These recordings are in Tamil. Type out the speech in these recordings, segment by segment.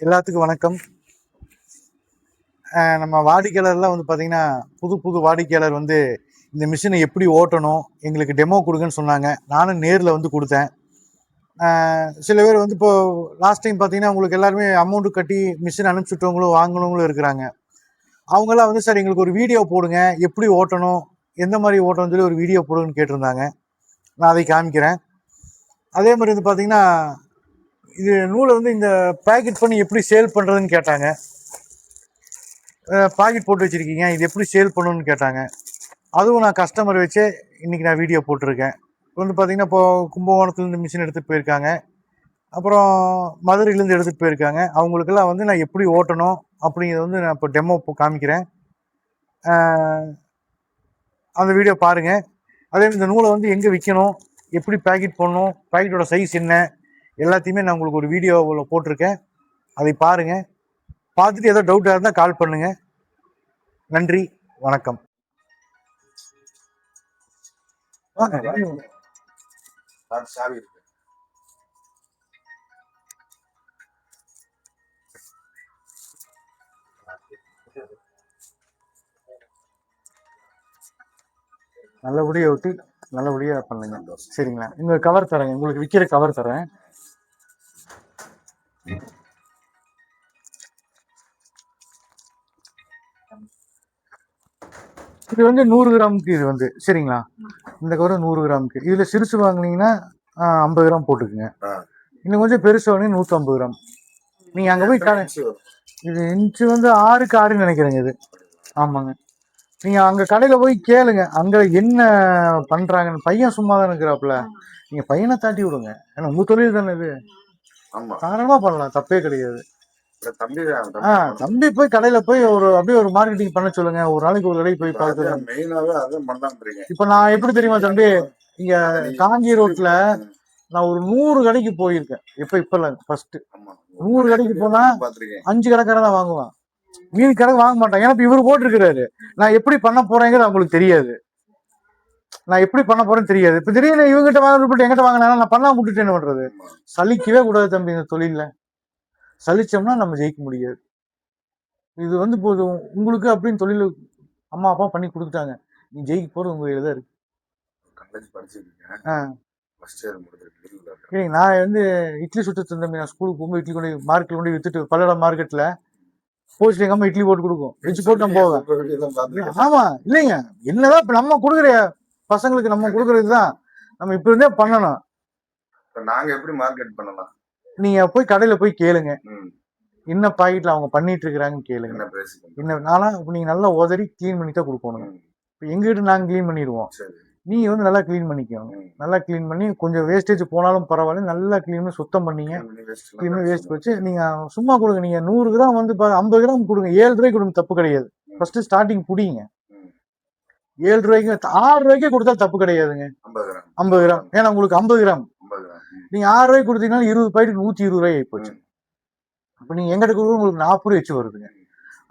எல்லாத்துக்கும் வணக்கம். நம்ம வாடிக்கையாளர்லாம் வந்து பார்த்தீங்கன்னா, புது புது வாடிக்கையாளர் வந்து இந்த மிஷினை எப்படி ஓட்டணும், எங்களுக்கு டெமோ கொடுங்கன்னு சொன்னாங்க. நானும் நேரில் வந்து கொடுத்தேன். சில பேர் வந்து இப்போ லாஸ்ட் டைம் பார்த்தீங்கன்னா, உங்களுக்கு எல்லாருமே அமௌண்ட்டு கட்டி மிஷின் அனுப்பிச்சுட்டவங்களும் வாங்கினவங்களும் இருக்கிறாங்க. அவங்களாம் வந்து சார் எங்களுக்கு ஒரு வீடியோ போடுங்க, எப்படி ஓட்டணும், எந்த மாதிரி ஓட்டணும்னு சொல்லி ஒரு வீடியோ போடுங்கன்னு கேட்டிருந்தாங்க. நான் அதை காமிக்கிறேன். அதே மாதிரி வந்து பார்த்தீங்கன்னா, இது நூலை வந்து இந்த பேக்கெட் பண்ணி எப்படி சேல் பண்ணுறதுன்னு கேட்டாங்க. பாக்கெட் போட்டு வச்சுருக்கீங்க, இது எப்படி சேல் பண்ணணும்னு கேட்டாங்க. அதுவும் நான் கஸ்டமர் வச்சே இன்றைக்கி நான் வீடியோ போட்டிருக்கேன். வந்து பார்த்திங்கன்னா, இப்போது கும்பகோணத்துலேருந்து மிஷின் எடுத்துகிட்டு போயிருக்காங்க, அப்புறம் மதுரையிலேருந்து எடுத்துகிட்டு போயிருக்காங்க. அவங்களுக்கெல்லாம் வந்து நான் எப்படி ஓட்டணும் அப்படிங்கிறத வந்து நான் இப்போ டெமோ காமிக்கிறேன். அந்த வீடியோ பாருங்கள். அதே இந்த நூலை வந்து எங்கே விற்கணும், எப்படி பேக்கெட் பண்ணணும், பேக்கெட்டோட சைஸ் என்ன, எல்லாத்தையுமே நான் உங்களுக்கு ஒரு வீடியோவில் போட்டிருக்கேன். அதை பாருங்கள். பார்த்துட்டு ஏதோ டவுட்டாக இருந்தால் கால் பண்ணுங்கள். நன்றி, வணக்கம். சாவி இருக்கு. நல்லபடியா ஒட்டி நல்லபடியா பண்ணுங்க. சரிங்களா? இந்த கவர் தரேங்க, உங்களுக்கு விற்கிற கவர் தரேன். இது வந்து 100 கிராமுக்கு. இது வந்து சரிங்களா? இந்த கவர் 100 கிராமுக்கு. இதுல சிறுசு வாங்கினீங்கன்னா 50 கிராம் போட்டுக்குங்க. இன்னும் கொஞ்சம் பெருசு வாங்கினீங்க 150 கிராம். நீங்க அங்க போய் இது இன்ச்சு வந்து 6க்கு 6 நினைக்கிறேங்க இது. ஆமாங்க. நீங்க அங்க கடையில போய் கேளுங்க, அங்க என்ன பண்றாங்கன்னு. பையன் சும்மா தான் இருக்கிறாப்புல, நீங்க பையனை தாட்டி விடுங்க. ஏன்னா உங்க தொழில் தானே இது, தாராளமா பண்ணலாம், தப்பே கிடையாது. தம்பி போய் கடையில போய் ஒரு அப்படியே ஒரு மார்க்கெட்டிங் பண்ண சொல்லுங்க. ஒரு நாளைக்கு ஒரு கடைக்கு போய் பார்த்து. இப்ப நான் எப்படி தெரியுமா தம்பி, இங்க காஞ்சி ரோட்ல நான் ஒரு 100 கடைக்கு போயிருக்கேன். இப்ப இல்ல, ஃபர்ஸ்ட் 100 கடைக்கு போனா 5 கடைக்காரன் தான் வாங்குவான், மீன் கடை வாங்க மாட்டான். ஏன்னா இவரு போட்டிருக்கிறாரு. நான் எப்படி பண்ண போறேங்கிறது அவங்களுக்கு தெரியாது. நான் எப்படி பண்ண போறேன்னு தெரியாது. இப்ப திடீர்னு இவங்ககிட்ட வாங்கிட்டு எங்கிட்ட வாங்கினா நான் பண்ணாம விட்டுட்டு என்ன பண்றது? சலிக்கவே கூடாது தம்பி இந்த தொழில. சலிச்சோம்னா நம்ம ஜெயிக்க முடியாது. இது வந்து போதும் உங்களுக்கு அப்படின்னு தொழில் அம்மா அப்பா பண்ணி கொடுத்துட்டாங்க. நீ ஜெயிக்க போறது உங்க கையில தான் இருக்கு. நான் வந்து இட்லி சுட்டு தம்பி. நான் ஸ்கூலுக்கு போகும்போது இட்லி கொண்டு மார்க்கெட்ல கொண்டு வித்துட்டு, பல்லடம் மார்க்கெட்ல போஸ்ட் எங்க அம்மா இட்லி போட்டு கொடுக்கும், வச்சு போட்டு நான் போவேன். ஆமா, இல்லைங்க, என்னதான் இப்ப நம்ம கொடுக்குற பசங்களுக்கு நம்ம கொடுக்கறதுதான் நம்ம இப்ப இருந்தே பண்ணணும். நாங்க எப்படி மார்க்கெட் பண்ணலாம்? நீங்க போய் கடையில போய் கேளுங்க, என்ன பாக்கெட்ல அவங்க பண்ணிட்டு இருக்கிறாங்கன்னு கேளுங்க. என்ன நானா இப்ப நீங்க நல்லா உதறி கிளீன் பண்ணி தான் கொடுக்கணும். இப்ப எங்ககிட்ட நாங்க கிளீன் பண்ணிடுவோம், நீங்க வந்து நல்லா கிளீன் பண்ணிக்கோங்க. நல்லா கிளீன் பண்ணி கொஞ்சம் வேஸ்டேஜ் போனாலும் பரவாயில்ல, நல்லா கிளீன் பண்ணி சுத்தம் பண்ணீங்க. கிளீன் பண்ணி வேஸ்ட் வச்சு நீங்க சும்மா கொடுங்க. நீங்க 100 கிராம் வந்து 50 கிராம் கொடுங்க, 7 ரூபாய்க்கு கொடுங்க, தப்பு கிடையாது. ஃபர்ஸ்ட் ஸ்டார்டிங் புடிங்க. 7 ரூபாய்க்கு 6 ரூபாய்க்கே கொடுத்தா தப்பு கிடையாதுங்க. 50 கிராம், ஏன்னா உங்களுக்கு 50 கிராம் நீங்க 6 ரூபாய்க்கு கொடுத்தீங்கன்னா 20 பாக்கெட் 120 ரூபாய் ஆகி போச்சு. இப்ப நீங்க எங்கிட்ட கொடுக்க உங்களுக்கு 40 ரூபாய் வச்சு வருதுங்க.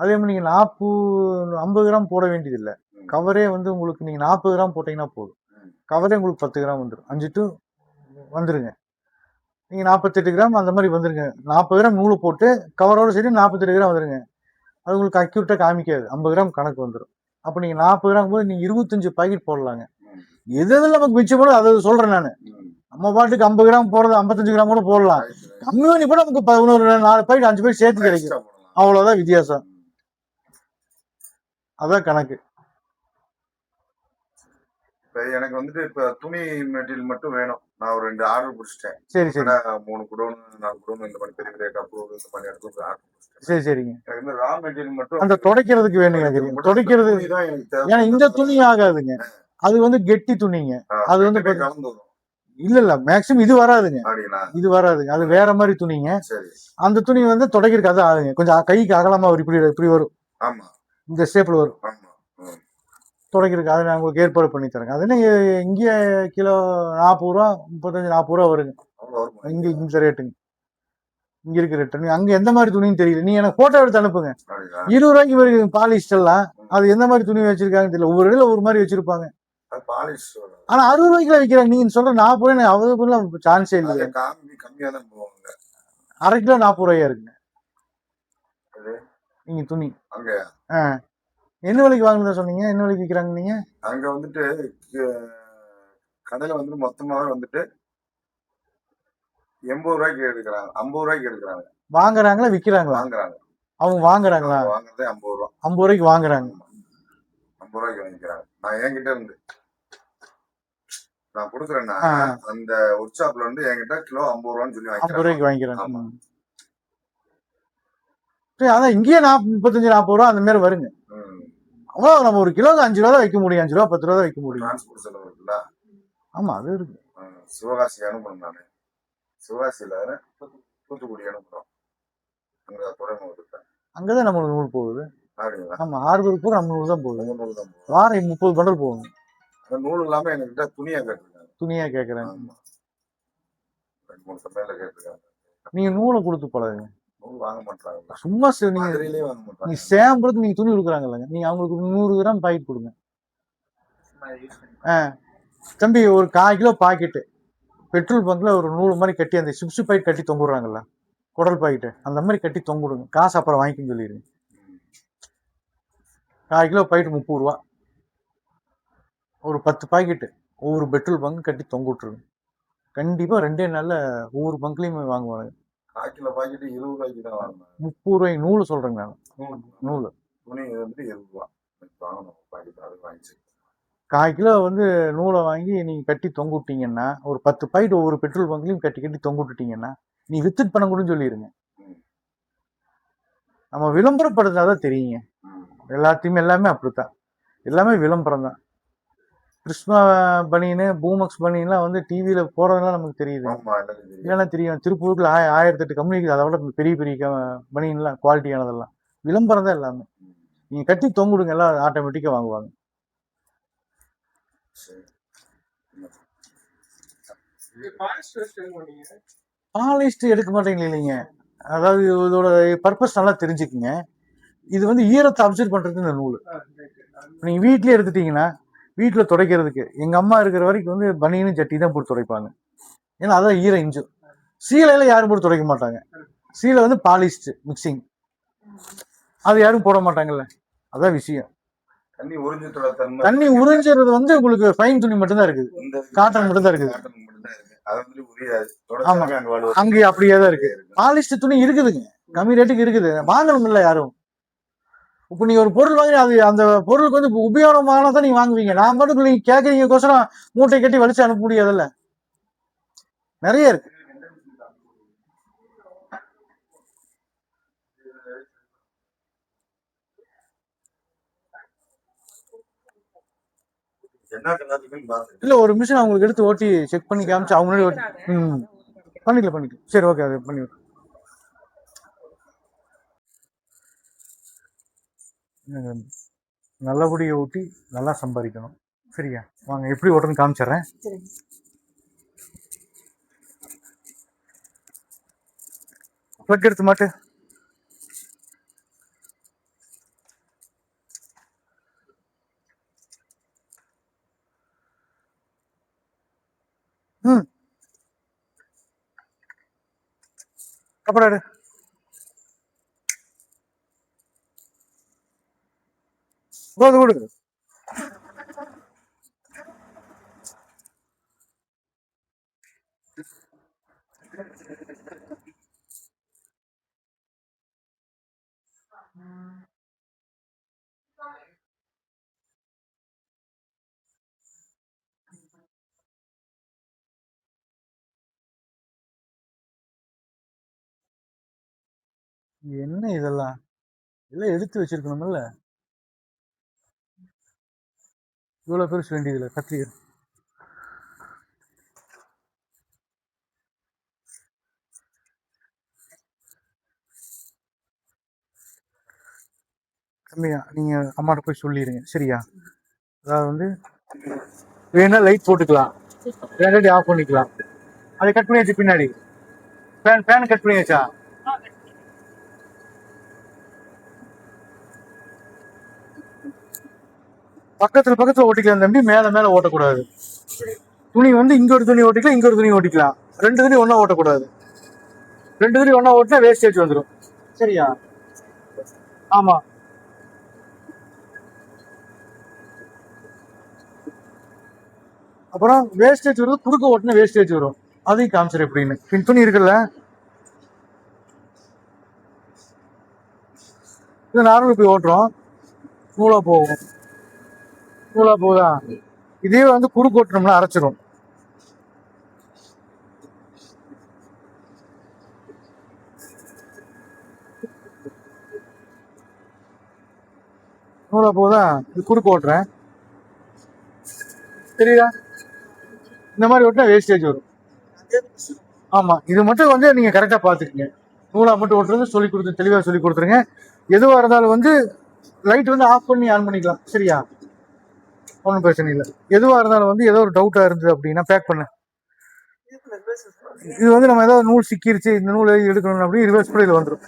அதே மாதிரி நீங்க 50 கிராம் போட வேண்டியது இல்லை. கவரே வந்து உங்களுக்கு நீங்க 40 கிராம் போட்டீங்கன்னா போதும். கவரே உங்களுக்கு 10 கிராம் வந்துடும். 5 டு வந்துருங்க. நீங்க 48 கிராம் அந்த மாதிரி வந்துருங்க. 40 கிராம் நூலு போட்டு கவரோட சரி 48 கிராம் வந்துருங்க. அது உங்களுக்கு அக்யூரேட்டா காமிக்காது, 50 கிராம் கணக்கு வந்துடும். அப்ப நீங்க 40 கிராம் போது நீங்க 25 பாக்கெட் போடலாங்க. எது நமக்கு மிச்சம் போடும் அதை சொல்றேன் நானு. நம்ம பாட்டுக்கு 50 கிராம் போறது 55 கிராம் கூட போடலாம். கம்மி பண்ணி கூட நமக்கு 4 பாக்கெட் 5 பாக்கெட் சேர்த்து கிடைக்கும். அவ்வளவுதான் வித்தியாசம். அதான் கணக்கு. எனக்கு வந்துட்டு இப்ப துணி மெட்டீரியல் மட்டும் வேணும். நான் ஒரு 2 ஆர்டர் பிடிச்சிட்டேன். சரி சரி. 3 குடோன் 4 குடோன் இந்த மாதிரி பெரிய பெரிய கப்பு இந்த மாதிரி இடத்துல ஆர்டர் பிடிச்சிட்டேன். சரி சரிங்க. எனக்கு இந்த ரா மெட்டீரியல் மட்டும் அந்த துடைக்கிறதுக்கு வேணுங்க. துடைக்கிறது ஏன்னா இந்த துணி ஆகாதுங்க, அது வந்து கெட்டி துணிங்க. அது வந்து இல்ல இல்ல மேக்ஸிமம் இது வராதுங்க. இது வராதுங்க, அது வேற மாதிரி துணிங்க. அந்த துணி வந்து துடைக்கிறதுக்கு அது ஆகுங்க. கொஞ்சம் கைக்கு அகலமா ஒரு இப்படி வரும், இந்த ஷேப்ல வரும். துடைக்கிறதுக்கு அது நான் உங்களுக்கு ஏற்பாடு பண்ணி தரேங்க. அது இங்கே கிலோ 40 ரூபா 35-40 ரூபா வருங்க. இங்க இந்த ரேட்டுங்க, இங்க இருக்க ரேட்டு. அங்க எந்த மாதிரி துணின்னு தெரியல, நீ எனக்கு போட்டோ எடுத்து அனுப்புங்க. 20 ரூபாய்க்கு வருது பாலிஸ்டர் எல்லாம். அது எந்த மாதிரி துணி வச்சிருக்காங்கன்னு தெரியல, ஒவ்வொரு இடத்துல ஒரு மாதிரி வச்சிருப்பாங்க. ஆனா 60 ரூபாய்க்குல விற்கிறாங்க. நீங்க சொல்ற 40 ரூபாய் அவ்வளவு சான்ஸே இல்லையா? 1/2 கிலோ 40 ரூபாயா இருக்குங்க. நீங்க துணி அங்க என்ன விலைக்கு வாங்குறதா சொன்னீங்க? என்ன விலைக்கு விற்கிறாங்க நீங்க? அங்க வந்துட்டு கடையில வந்துட்டு மொத்தமாவே வந்துட்டு 80 ரூபாய்க்கு எடுக்கிறாங்க, 50 ரூபாய்க்கு எடுக்கிறாங்க. வாங்குறாங்களா விக்கிறாங்களா? வாங்குறாங்க. அவங்க வாங்குறாங்களா? வாங்குறதே 50 ரூபா. 50 ரூபாய்க்கு வாங்குறாங்க. 50 ரூபாய்க்கு வாங்கிக்கிறாங்க. நான் என்கிட்ட இருந்து நான் கொடுக்குறேன்னா அந்த ஒர்க் ஷாப்ல வந்து என்கிட்ட கிலோ 50 ரூபான்னு சொல்லி 50 ரூபாய்க்கு வாங்கிக்கிறாங்க. அதான் இங்கேயே 35 40 ரூபா அந்த மாதிரி வருங்க. அவ்வளோ நம்ம ஒரு கிலோ 5 ரூபா தான் வைக்க முடியும், 5 ரூபா 10 ரூபா தான் வைக்க முடியும். டிரான்ஸ்போர்ட் செலவு இருக்குல்ல. ஆமா அது இருக்கு. சிவகாசி அனுப்பணும் நானு. சிவகாசியில தூத்துக்குடி அனுப்புறோம். அங்க துறைமுகத்துக்கு அங்கதான் நம்ம நூல் போகுது. ஆமா ஹார்பருக்கு பூரா நம்ம நூல் தான் போகுது. வாரம் 30 பண்டல் போகுது. அந்த நூல் இல்லாம எங்ககிட்ட துணியா கேட்டிருக்காங்க. துணியா கேட்கறாங்க. 2-3 சமையல கேட்டிருக்காங்க. நீங்க நூலை கொடுத்து பழகுங்க. நூல் வாங்க மாட்டாங்க. சும்மா நீங்க சேம்புறதுக்கு நீங்க துணி கொடுக்குறாங்கல்லங்க, நீங்க அவங்களுக்கு 100 கிராம் பாக்கெட் கொடுங்க. தம்பி ஒரு 1/4 கிலோ பாக்கெட்டு பெட்ரோல் பங்க்ல ஒரு நூல் மாதிரி கட்டி அந்த சிப்ஸ் பாக்கெட் கட்டி தொங்குறாங்கல்ல, குடல் பாக்கெட்டு அந்த மாதிரி கட்டி தொங்குடுங்க. காசு அப்புறம் வாங்கிக்கன்னு சொல்லிடுங்க. 1/4 கிலோ பாக்கெட் 30 ரூபா. ஒரு 10 பாக்கெட்டு ஒவ்வொரு பெட்ரோல் பங்கு கட்டி தொங்க விட்டுருங்க. கண்டிப்பா 2 நாள்ல ஒவ்வொரு பங்க்லயுமே வாங்குவாங்க. 1/4 கிலோ பாக்கெட் 20 ரூபாய்க்கு தான் வாங்குவாங்க. 30 ரூபாய்க்கு நூல் சொல்றேங்க நான். நூல் துணி வந்து 20 ரூபா வாங்கணும் பாக்கெட். அது வாங்கிச்சு 1/4 கிலோ வந்து நூலை வாங்கி நீங்க கட்டி தொங்க விட்டீங்கன்னா, ஒரு 10 பாக்கெட் ஒவ்வொரு பெட்ரோல் பங்க்லயும் கட்டி கட்டி தொங்க விட்டுட்டீங்கன்னா, நீ வித்துட் பண்ண கூட சொல்லிடுங்க. நம்ம விளம்பரப்படுத்தாதான் தெரியுங்க. எல்லாமே அப்படித்தான். எல்லாமே விளம்பரம் தான். கிருஷ்ணா பனியனு, பூமக்ஸ் பனியன்லாம் வந்து டிவியில போறதெல்லாம் நமக்கு தெரியுது. இல்லைன்னா தெரியும். திருப்பூருக்குள்ள 1008 கம்பெனி இருக்குது. அதை விட பெரிய பெரிய பனியன்லாம் குவாலிட்டியானதெல்லாம் விளம்பரம் தான் எல்லாமே. நீங்க கட்டி தொங்குடுங்க, எல்லாம் ஆட்டோமேட்டிக்கா வாங்குவாங்க. பாலிஸ்டர் எடுக்க மாட்டேங்க இல்லைங்க. அதாவது இதோட பர்பஸ் நல்லா தெரிஞ்சுக்குங்க. இது வந்து ஈரத்தை அப்சர்வ் பண்றதுக்கு இந்த நூல். நீங்க வீட்லயே எடுத்துட்டீங்கன்னா, வீட்டுல துடைக்கிறதுக்கு எங்க அம்மா இருக்கிற வரைக்கும் வந்து பனியனும் சட்டி தான் போட்டு துடைப்பாங்க. ஏன்னா அதான் ஈரம் இஞ்சும். சீலையில யாரும் போட்டு துடைக்க மாட்டாங்க. சீலை வந்து பாலிஸ்ட் மிக்சிங், அது யாரும் போட மாட்டாங்கல்ல. அதான் விஷயம். தண்ணி உறிஞ்சுறது வந்து உங்களுக்கு ஃபைன் துணி மட்டும்தான் இருக்குது, காட்டன் மட்டும் தான் இருக்குது. ஆமா அங்க அப்படியே தான் இருக்கு. பாலிஸ்டர் துணி இருக்குதுங்க, கம்மி ரேட்டுக்கு இருக்குது. வாங்கணும் இல்ல யாரும். இப்ப நீங்க ஒரு பொருள் வாங்கி அது அந்த பொருளுக்கு வந்து உபயோகமானதான் நீங்க வாங்குவீங்க. நான் மட்டும் நீங்க கேட்கறீங்கோசரம் மூட்டை கட்டி வலிச்சு அனுப்ப முடியாதுல்ல. நிறைய இருக்கு. இல்ல ஒரு மிஷின் அவங்களுக்கு எடுத்து ஓட்டி செக் பண்ணி காமிச்சு அவங்க பண்ணிக்கலாம். சரி ஓகே, அது பண்ணி நல்லபடியா ஊட்டி நல்லா சம்பாதிக்கணும். சரியா, வாங்க எப்படி ஓட்டுன்னு காமிச்சிடுறேன். பிளக் எடுத்து மாட்டு. அப்புறம் கொடுங்க. என்ன இதெல்லாம் எல்லாம் எடுத்து வச்சிருக்கணும்ல. இவ்வளவு பெருசு வேண்டியதில்லை. கத்திரிக்காய் கம்மியா நீங்க அம்மாட்ட போய் சொல்லிடுங்க. சரியா, அதாவது வந்து வேணா லைட் போட்டுக்கலாம், வேணாட்டி ஆஃப் பண்ணிக்கலாம். அதை கட் பண்ணியாச்சு. பின்னாடி ஃபேன் கட் பண்ணியாச்சா? பக்கத்துல ஓட்டிக்கலாம் தம்பி. மேல ஓட்டக்கூடாது. துணி வந்து இங்க ஒரு துணி ஓட்டிக்கலாம், இங்க ஒரு துணி ஓட்டிக்கலாம். 2 துணி ஒன்னா ஓட்டக்கூடாது. 2 துணி ஒன்னா ஓட்டினா வேஸ்டேஜ் வந்துடும். சரியா, ஆமா. அப்புறம் வேஸ்டேஜ் வரும், குறுக்க ஓட்டின வேஸ்டேஜ் வரும், அதையும் காமிச்சிரு எப்படின்னு. பின் துணி இருக்குல்ல, இது நார்மல் போய் ஓட்டுறோம், நூலா போகும், நூலா போகுதா. இதே வந்து குறுக்கு ஓட்டுனோம்னா அரைச்சிரும். நூலா போகுதா. இது குறுக்கு ஓட்டுறேன், தெரியுதா. இந்த மாதிரி ஓட்டினா வேஸ்டேஜ் வரும். ஆமா, இது மட்டும் வந்து நீங்க கரெக்டா பாத்துக்கங்க. நூலா மட்டும் ஓட்டுறது சொல்லி கொடுத்து தெளிவா சொல்லி கொடுத்துருங்க. எதுவா இருந்தாலும் வந்து லைட் வந்து ஆஃப் பண்ணி ஆன் பண்ணிக்கலாம், சரியா, ஒன்றும் பிரச்சனை இல்லை. எதுவா இருந்தாலும் வந்து ஏதோ ஒரு டவுட்டா இருந்தது அப்படின்னா பேக் பண்ண. இது வந்து நம்ம ஏதோ நூல் சிக்கிருச்சு, இந்த நூல் எடுக்கணும் அப்படி ரிவர்ஸ் கூட இதுல வந்துடும்.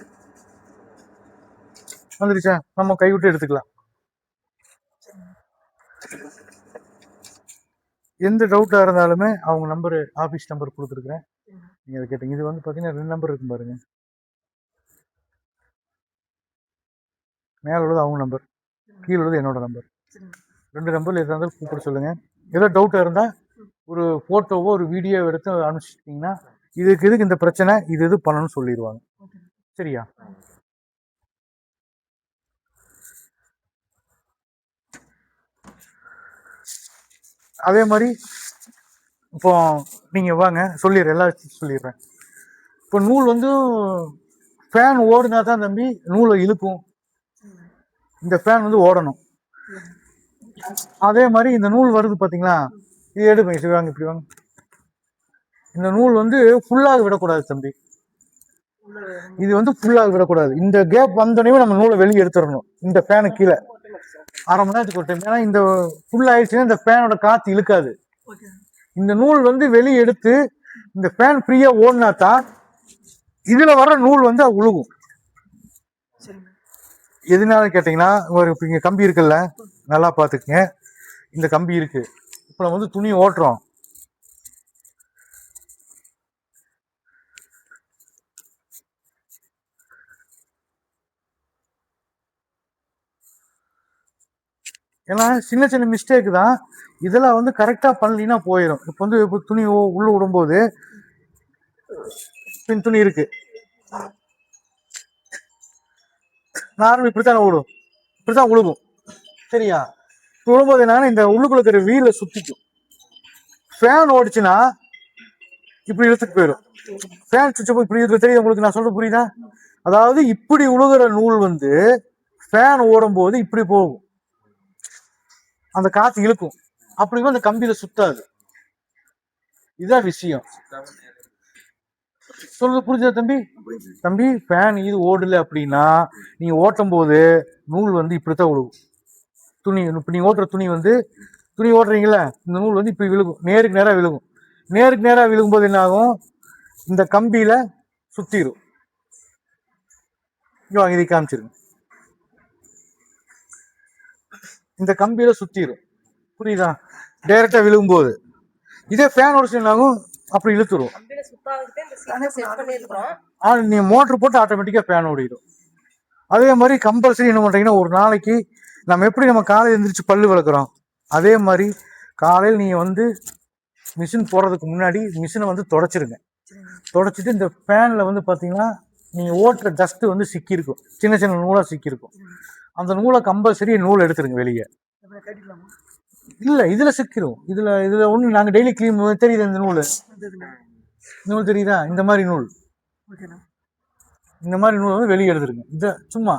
வந்துருச்சா, நம்ம கை விட்டு எடுத்துக்கலாம். எந்த டவுட்டா இருந்தாலுமே அவங்க நம்பர், ஆபீஸ் நம்பர் கொடுத்துருக்கேன், நீங்க அதை கேட்டீங்க. இது வந்து பாத்தீங்கன்னா 2 நம்பர் இருக்கும் பாருங்க, மேல உள்ளது அவங்க நம்பர், கீழே உள்ளது என்னோட நம்பர். 2 நம்பர்ல எதா இருந்தாலும் கூப்பிட சொல்லுங்க. ஏதோ டவுட்டா இருந்தா ஒரு போட்டோவோ ஒரு வீடியோ எடுத்து அனுப்பிச்சிட்டிங்கன்னா இதுக்கு இந்த பிரச்சனை, இது பண்ணணும்னு சொல்லிடுவாங்க, சரியா. அதே மாதிரி இப்போ நீங்க வாங்க சொல்லிடுறேன், எல்லா சொல்லிடுறேன். இப்போ நூல் வந்து ஃபேன் ஓடுனா தான் தம்பி நூலை இழுக்கும். இந்த ஃபேன் வந்து ஓடணும். அதே மாதிரி இந்த நூல் வருது பாத்தீங்களா, இது எடுப்பேன், வாங்க இப்படி வாங்க. இந்த நூல் வந்து ஃபுல்லாக விடக்கூடாது தம்பி, இது வந்து ஃபுல்லாக விடக்கூடாது. இந்த கேப் வந்தோடனே நம்ம நூலை வெளியே எடுத்துடணும். இந்த ஃபேனு கீழே அரை மணி நேரத்துக்கு ஒரு டைம். ஏன்னா இந்த ஃபுல் ஆயிடுச்சுன்னா இந்த ஃபேனோட காத்து இழுக்காது. இந்த நூல் வந்து வெளியே எடுத்து இந்த ஃபேன் ஃப்ரீயா ஓடினா தான் இதுல வர நூல் வந்து அது உழுகும். எதனால கேட்டீங்கன்னா, ஒரு இங்க கம்பி இருக்குல்ல, நல்லா பாத்துக்குங்க. இந்த கம்பி இருக்கு, இப்ப நம்ம வந்து துணி ஓட்டுறோம், ஏன்னா சின்ன சின்ன மிஸ்டேக் தான், இதெல்லாம் வந்து கரெக்டா பண்ணலினா போயிடும். இப்போ வந்து இப்போ துணி உள்ள விடும்போது பின் துணி இருக்கு, நார்மல் இப்படித்தான் விடும், இப்படித்தான் உழுகும், சரியா. விழும்போது என்னன்னா இந்த உள்ளுக்குள்ள இருக்கிற வீல சுத்திக்கும். ஃபேன் ஓடிச்சுன்னா இப்படி இழுத்துட்டு போயிடும். ஃபேன் சுவிட்ச் இப்படி இருக்கு, தெரியுது உங்களுக்கு நான் சொல்றது, புரியுதா. அதாவது இப்படி உழுகிற நூல் வந்து ஃபேன் ஓடும் போது இப்படி போகும், அந்த காத்து இழுக்கும், அப்படியும் அந்த கம்பியில சுத்தாது. இதுதான் விஷயம். சொல்றது புரிஞ்சா தம்பி. தம்பி ஃபேன் இது ஓடல அப்படின்னா நீங்க ஓட்டும் போது நூல் வந்து இப்படித்தான் விழுகும். துணி இப்ப நீங்க ஓட்டுற துணி வந்து, துணி ஓட்டுறீங்களா, இந்த நூல் வந்து இப்படி விழுகும், நேருக்கு நேரா விழுகும். நேருக்கு நேரா விழுகும்போது என்ன ஆகும், இந்த கம்பியில சுத்திரும். இதை காமிச்சிருங்க, இந்த கம்பியில சுத்திரும், புரியுதா. டைரக்டா விழுகும்போது இதே ஃபேன் ஓடிச்சு என்ன ஆகும், அப்படி இழுத்துரும். நீ மோட்டர் போட்டு ஆட்டோமேட்டிக்கா ஃபேன் ஓடிடும். அதே மாதிரி கம்பல்சரி என்ன பண்றீங்கன்னா, ஒரு நாளைக்கு நம்ம எப்படி நம்ம காலையில் எழுந்திரிச்சு பல்லு விளக்குறோம், அதே மாதிரி காலையில் நீங்க வந்து மிஷின் போடுறதுக்கு முன்னாடி மிஷினை வந்து தொடச்சிருங்க. தொடச்சிட்டு இந்த ஃபேன்ல வந்து பாத்தீங்கன்னா நீங்க ஓட்டுற டஸ்ட் வந்து சிக்கியிருக்கும், சின்ன சின்ன நூலா சிக்கியிருக்கும். அந்த நூலை கம்பல்சரி நூல் எடுத்துருங்க வெளியே. இல்ல இதுல சிக்கிரும், இதுல ஒண்ணு நாங்க டெய்லி கிளீன், தெரியுது இந்த நூல் தெரியுதா, இந்த மாதிரி நூல், இந்த மாதிரி நூல் வந்து வெளியே எடுத்துருங்க. இத சும்மா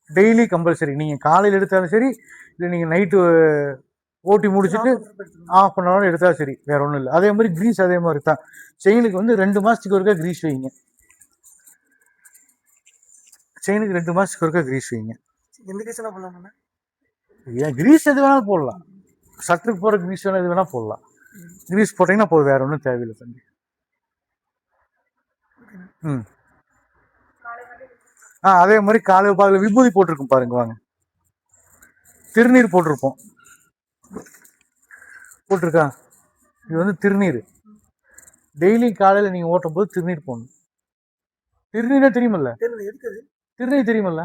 டெய்லி கம்பல்சரி, நீங்க காலையில் எடுத்தாலும் சரி, இல்லை நீங்க நைட்டு ஓட்டி முடிச்சுட்டு ஆஃப் அன் ஹவர் எடுத்தாலும் சரி, வேற ஒன்றும் இல்லை. அதே மாதிரி கிரீஸ் அதே மாதிரி தான், செயினுக்கு வந்து 2 மாசத்துக்கு ஒருக்கா கிரீஸ் வைங்க, செயினுக்கு 2 மாசத்துக்கு ஒருக்கா கிரீஸ் வைங்க. ஏன் கிரீஸ் எது வேணாலும் போடலாம், சட்டுக்கு போற கிரீஸ் வேணா எது வேணா போடலாம். கிரீஸ் போட்டீங்கன்னா போதும், வேற ஒன்றும் தேவையில்லை தம்பி. அதே மாதிரி காலையில் பாதில் விபூதி போட்டிருக்கும் பாருங்க, வாங்க, திருநீர் போட்டிருப்போம், போட்டிருக்கா, இது வந்து திருநீர். டெய்லி காலையில் நீங்க ஓட்டும் போது திருநீர் போடணும். திருநீரே தெரியுமில்ல, திருநீர் தெரியுமில்ல?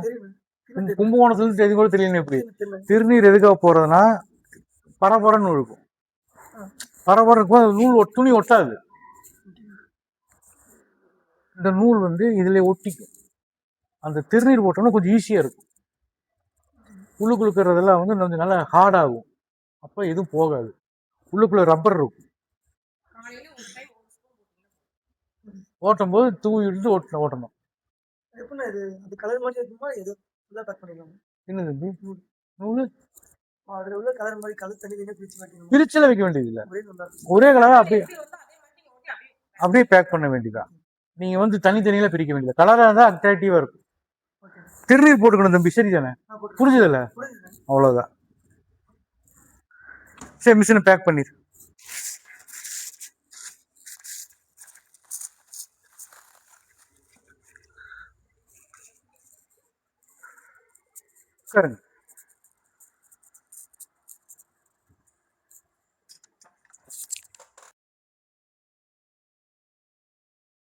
கும்பகோணத்துல இருந்து இது கூட தெரியல. எப்படி திருநீர் எதுக்காக போறதுன்னா பரபரன்னு இருக்கும். பரபரக்கும் அது நூல் துணி ஒட்டாது. இந்த நூல் வந்து இதுல ஒட்டிக்கும். அந்த திருநீர் போட்டோம்னா கொஞ்சம் ஈஸியா இருக்கும். உள்ளுக்குள்ளுக்கிறதெல்லாம் வந்து கொஞ்சம் நல்லா ஹார்ட் ஆகும். அப்ப எதுவும் போகாது. உள்ளுக்குள்ள ரப்பர் இருக்கும். ஓட்டும் போது தூவி விட்டு ஓட்டணும். என்ன தம்பி நூலு பிரிச்சல வைக்க வேண்டியது இல்ல. ஒரே கலரா அப்படியே பேக் பண்ண வேண்டியதான். நீங்க வந்து தனித்தனியில பிரிக்க வேண்டியது. கலரா இருந்தா அட்ராக்டிவா இருக்கும். திருநீர் போட்டுக்கணும் தம்பி, சரிதானே? புரிஞ்சதில்ல? அவ்வளவுதான். சரி, மிஷினை பேக் பண்ணிரு. சரிங்க.